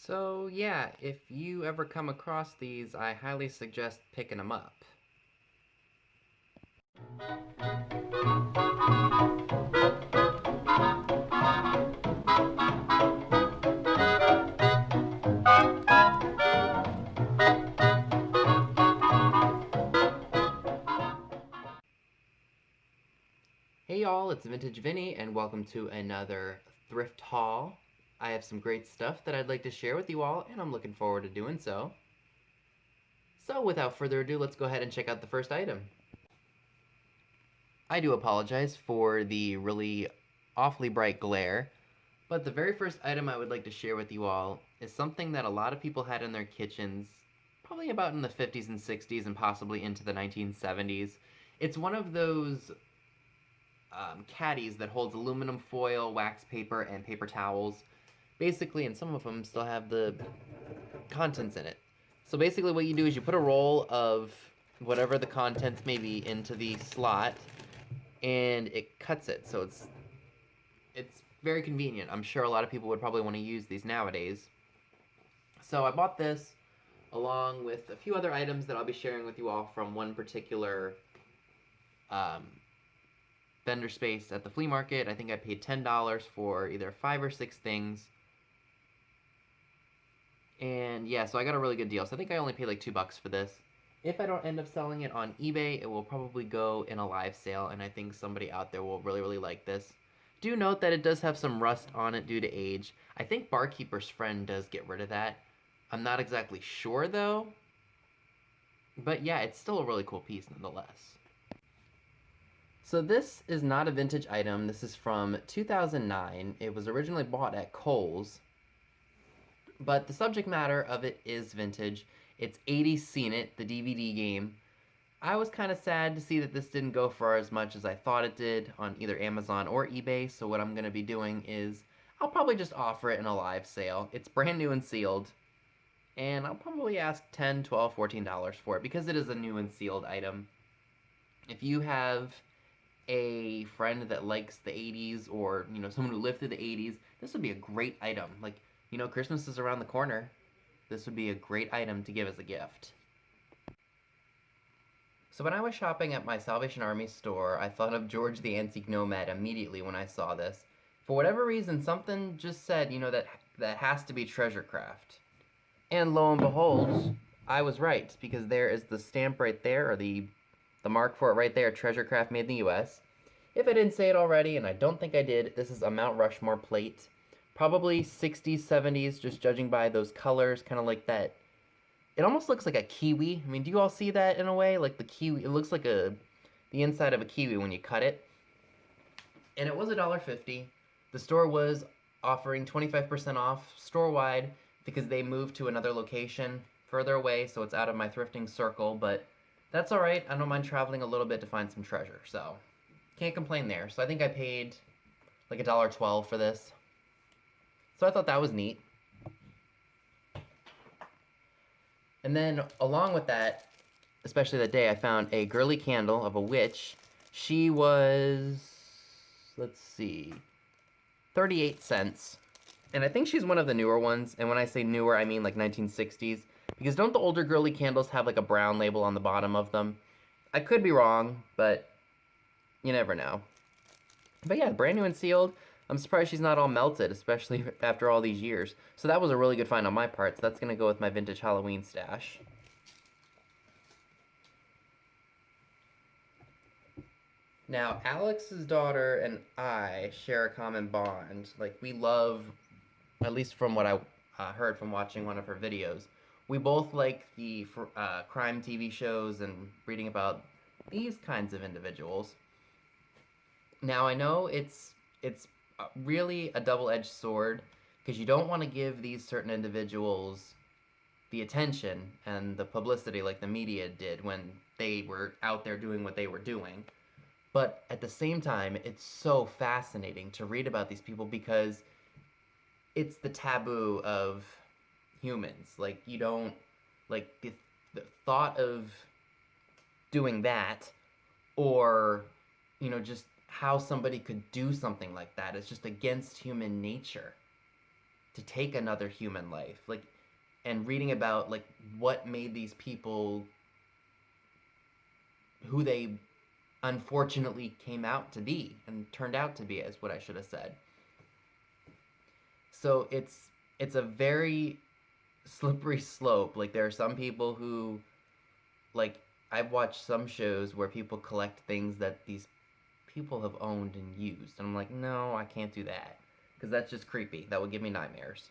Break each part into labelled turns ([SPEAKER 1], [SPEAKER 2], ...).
[SPEAKER 1] So yeah, if you ever come across these, I highly suggest picking them up. Hey y'all, it's Vintage Vinny and welcome to another thrift haul. I have some great stuff that I'd like to share with you all and I'm looking forward to doing so. So without further ado, let's go ahead and check out the first item. I do apologize for the really awfully bright glare, but the very first item I would like to share with you all is something that a lot of people had in their kitchens probably about in the 50s and 60s and possibly into the 1970s. It's one of those caddies that holds aluminum foil, wax paper, and paper towels. Basically, and some of them still have the contents in it. So basically what you do is you put a roll of whatever the contents may be into the slot and it cuts it. So it's very convenient. I'm sure a lot of people would probably want to use these nowadays. So I bought this along with a few other items that I'll be sharing with you all from one particular um, vendor space at the flea market. I think I paid $10 for either 5 or 6 things. And yeah, so I got a really good deal. So I think I only paid like $2 for this. If I don't end up selling it on eBay, it will probably go in a live sale, and I think somebody out there will really, really like this. Do note that it does have some rust on it due to age. I think Barkeeper's Friend does get rid of that. I'm not exactly sure though, but yeah, it's still a really cool piece nonetheless. So this is not a vintage item. This is from 2009. It was originally bought at Kohl's, but the subject matter of it is vintage. It's 80's Seen It, the DVD game. I was kind of sad to see that this didn't go for as much as I thought it did on either Amazon or eBay, so what I'm going to be doing is I'll probably just offer it in a live sale. It's brand new and sealed, and I'll probably ask $10, $12, $14 for it because it is a new and sealed item. If you have a friend that likes the 80's or, someone who lived through the 80's, this would be a great item. Like, Christmas is around the corner. This would be a great item to give as a gift. So when I was shopping at my Salvation Army store, I thought of George the Antique Nomad immediately when I saw this. For whatever reason, something just said, that has to be treasure craft. And lo and behold, I was right, because there is the stamp right there, or the mark for it right there, treasure craft made in the US. If I didn't say it already, and I don't think I did, this is a Mount Rushmore plate. Probably 60s, 70s, just judging by those colors, kind of like that. It almost looks like a kiwi. I mean, do you all see that in a way? Like the kiwi, it looks like the inside of a kiwi when you cut it. And it was $1.50. The store was offering 25% off store-wide because they moved to another location further away, so it's out of my thrifting circle, but that's all right. I don't mind traveling a little bit to find some treasure, so can't complain there. So I think I paid like $1.12 for this. So I thought that was neat. And then along with that, especially that day, I found a girly candle of a witch. She was, let's see, 38 cents. And I think she's one of the newer ones. And when I say newer, I mean like 1960s. Because don't the older girly candles have like a brown label on the bottom of them? I could be wrong, but you never know. But yeah, brand new and sealed. I'm surprised she's not all melted, especially after all these years. So that was a really good find on my part. So that's going to go with my vintage Halloween stash. Now, Alex's daughter and I share a common bond. Like, we love, at least from what I heard from watching one of her videos, we both like the crime TV shows and reading about these kinds of individuals. Now, I know it's really a double-edged sword because you don't want to give these certain individuals the attention and the publicity like the media did when they were out there doing what they were doing. But at the same time, it's so fascinating to read about these people because it's the taboo of humans. Like, you don't, like, the thought of doing that or, just how somebody could do something like that is just against human nature. to take another human life, like, and reading about like what made these people who they unfortunately came out to be and turned out to be, is what I should have said. So it's a very slippery slope. Like, there are some people who, like, I've watched some shows where people collect things that these people have owned and used, and I'm like, no, I can't do that, because that's just creepy. That would give me nightmares.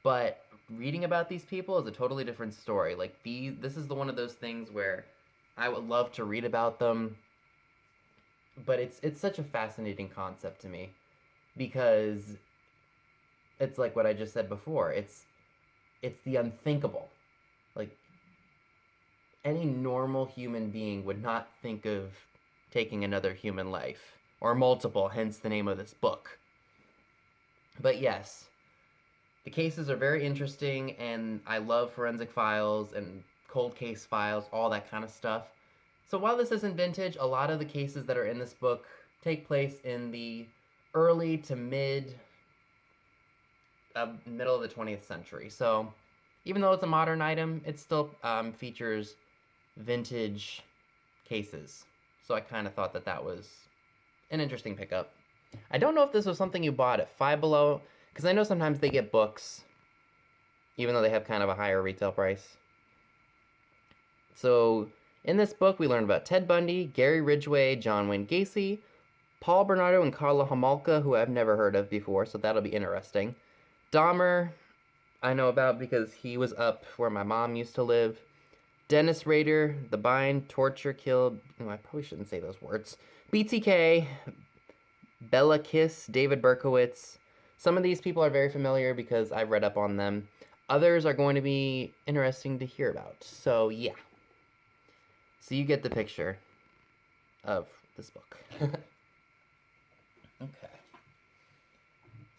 [SPEAKER 1] But reading about these people is a totally different story. Like, this is the one of those things where I would love to read about them, but it's such a fascinating concept to me, because it's like what I just said before. It's the unthinkable. Like, any normal human being would not think of taking another human life, or multiple, hence the name of this book. But yes, the cases are very interesting, and I love forensic files and cold case files, all that kind of stuff. So while this isn't vintage, a lot of the cases that are in this book take place in the early to middle of the 20th century. So even though it's a modern item, it still features vintage cases. So I kind of thought that that was an interesting pickup. I don't know if this was something you bought at Five Below, because I know sometimes they get books, even though they have kind of a higher retail price. So in this book, we learn about Ted Bundy, Gary Ridgway, John Wayne Gacy, Paul Bernardo, and Carla Homolka, who I've never heard of before, so that'll be interesting. Dahmer, I know about because he was up where my mom used to live. Dennis Rader, The Bind, Torture, Kill, I probably shouldn't say those words. BTK, Bella Kiss, David Berkowitz. Some of these people are very familiar because I've read up on them. Others are going to be interesting to hear about. So yeah. So you get the picture of this book. Okay.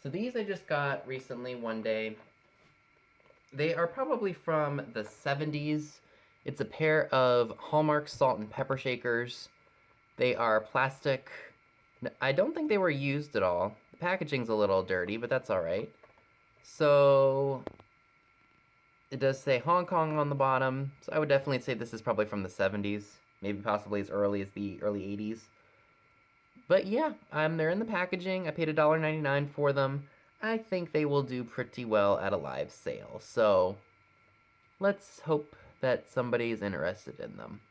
[SPEAKER 1] So these I just got recently one day. They are probably from the 70s. It's a pair of Hallmark salt and pepper shakers. They are plastic. I don't think they were used at all. The packaging's a little dirty, but that's all right. So it does say Hong Kong on the bottom. So I would definitely say this is probably from the 70s, maybe possibly as early as the early 80s. But yeah, they're in the packaging. I paid $1.99 for them. I think they will do pretty well at a live sale. So let's hope that somebody's interested in them.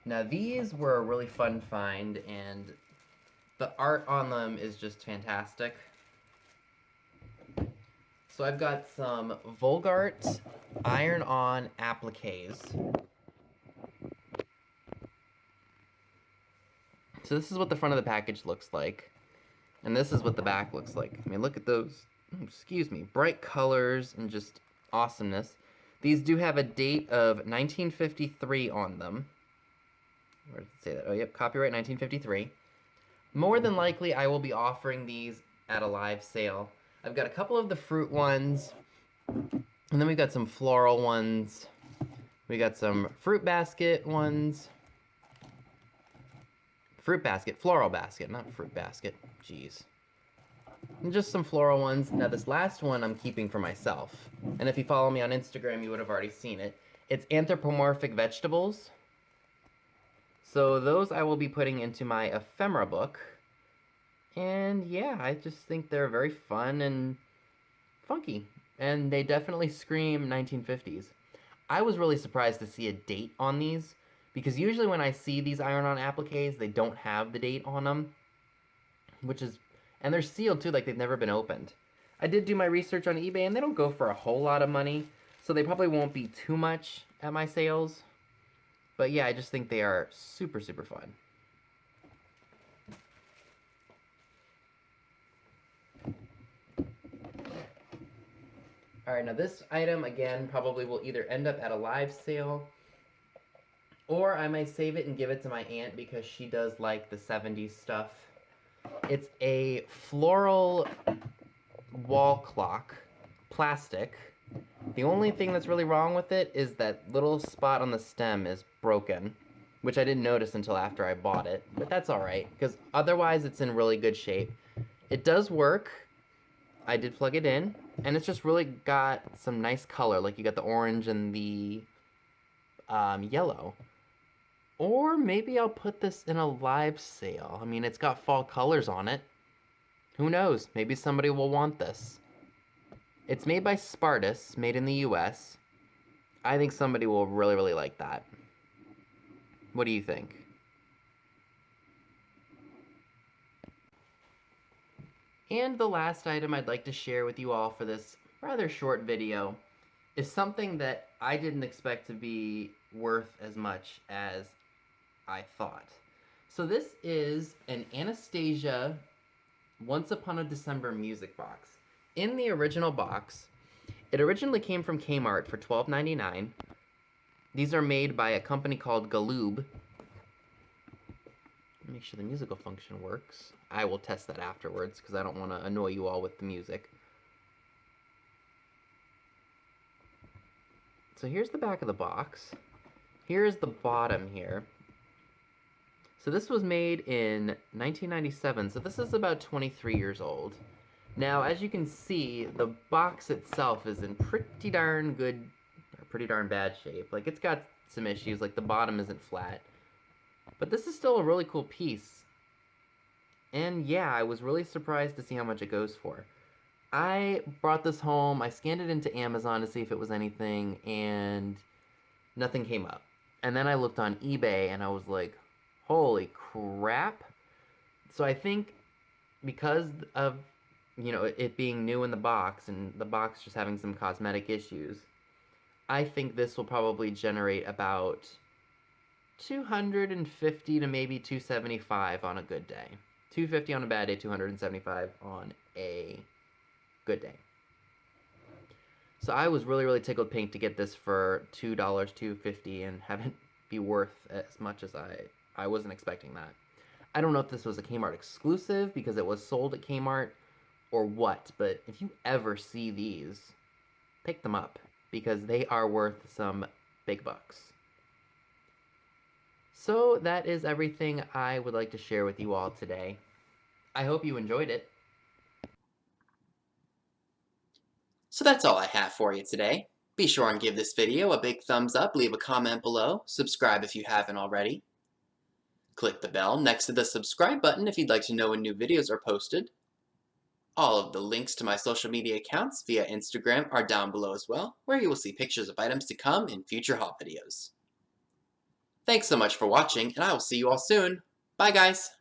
[SPEAKER 1] Now these were a really fun find, and the art on them is just fantastic. So I've got some Volgart iron-on appliques. So this is what the front of the package looks like. And this is what the back looks like. I mean, look at those, excuse me, bright colors and just awesomeness. These do have a date of 1953 on them. Where does it say that? Oh, yep, copyright 1953. More than likely, I will be offering these at a live sale. I've got a couple of the fruit ones, and then we've got some floral ones. We got some fruit basket ones. Fruit basket, floral basket, not fruit basket. Jeez. And just some floral ones. Now this last one I'm keeping for myself. And if you follow me on Instagram, you would have already seen it. It's anthropomorphic vegetables. So those I will be putting into my ephemera book. And yeah, I just think they're very fun and funky. And they definitely scream 1950s. I was really surprised to see a date on these, because usually when I see these iron-on appliques, they don't have the date on them, and they're sealed too, like they've never been opened. I did do my research on eBay, and they don't go for a whole lot of money, so they probably won't be too much at my sales. But yeah, I just think they are super, super fun. Alright, now this item, again, probably will either end up at a live sale, or I might save it and give it to my aunt because she does like the 70s stuff. It's a floral wall clock, plastic. The only thing that's really wrong with it is that little spot on the stem is broken, which I didn't notice until after I bought it, but that's alright, because otherwise it's in really good shape. It does work. I did plug it in, and it's just really got some nice color, like you got the orange and the yellow. Or maybe I'll put this in a live sale. I mean, it's got fall colors on it. Who knows? Maybe somebody will want this. It's made by Spartus, made in the US. I think somebody will really, really like that. What do you think? And the last item I'd like to share with you all for this rather short video is something that I didn't expect to be worth as much as I thought. So this is an Anastasia Once Upon a December music box. In the original box, it originally came from Kmart for $12.99. These are made by a company called Galoob. Make sure the musical function works. I will test that afterwards because I don't want to annoy you all with the music. So here's the back of the box. Here's the bottom here. So this was made in 1997, so this is about 23 years old. Now, as you can see, the box itself is in pretty darn good, or pretty darn bad shape. Like, it's got some issues, like the bottom isn't flat. But this is still a really cool piece. And yeah, I was really surprised to see how much it goes for. I brought this home, I scanned it into Amazon to see if it was anything, and nothing came up. And then I looked on eBay, and I was like, holy crap. So I think because of, you know, it being new in the box, and the box just having some cosmetic issues, I think this will probably generate about 250 to maybe 275 on a good day. 250 on a bad day, 275 on a good day. So I was really, really tickled pink to get this for $2, $2.50, and have it be worth as much as I wasn't expecting that. I don't know if this was a Kmart exclusive because it was sold at Kmart or what, but if you ever see these, pick them up because they are worth some big bucks. So that is everything I would like to share with you all today. I hope you enjoyed it.
[SPEAKER 2] So that's all I have for you today. Be sure and give this video a big thumbs up, leave a comment below, subscribe if you haven't already. Click the bell next to the subscribe button if you'd like to know when new videos are posted. All of the links to my social media accounts via Instagram are down below as well, where you will see pictures of items to come in future haul videos. Thanks so much for watching, and I will see you all soon. Bye guys!